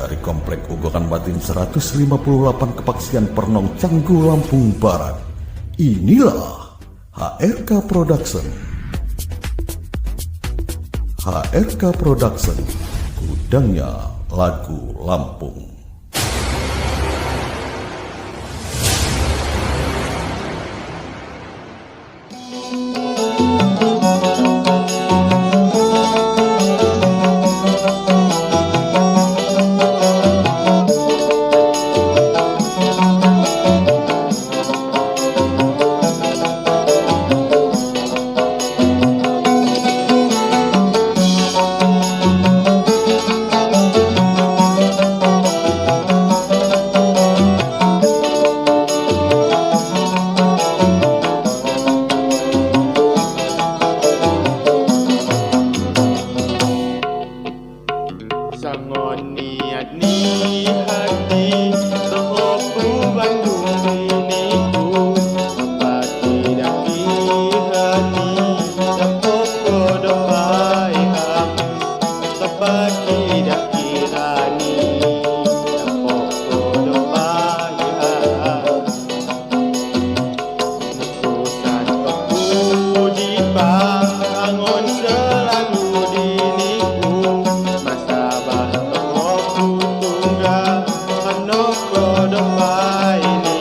dari Komplek Ugokan Batin 158 Kepaksian Pernong Canggu, Lampung Barat. Inilah HRK Production. HRK Production, gudangnya lagu Lampung. Sangon niat ni hati Sehopu Bandung diniku Apa tidak hati Dapok kodopai hati Apa tidak kirani Dapok kodopai hati Nususan peku di pangon selalu diniku Sabah kehoku tunggal hanoko depai ni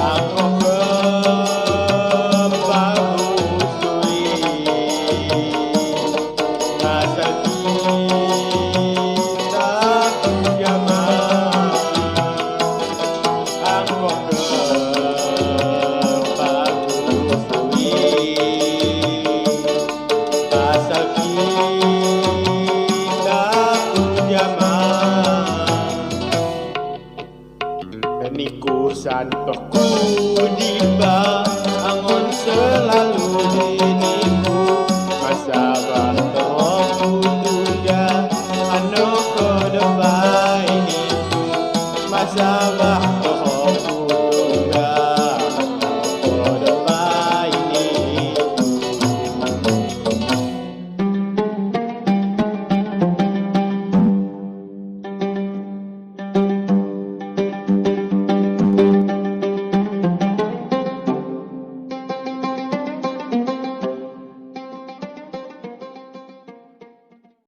Aku kebahu suri asal kita jamaah. Aku kebahu suri asal kita jamaah. Kenikusan toku di bangun selalu diriku masalah toku tuja anu ke depan ini masalah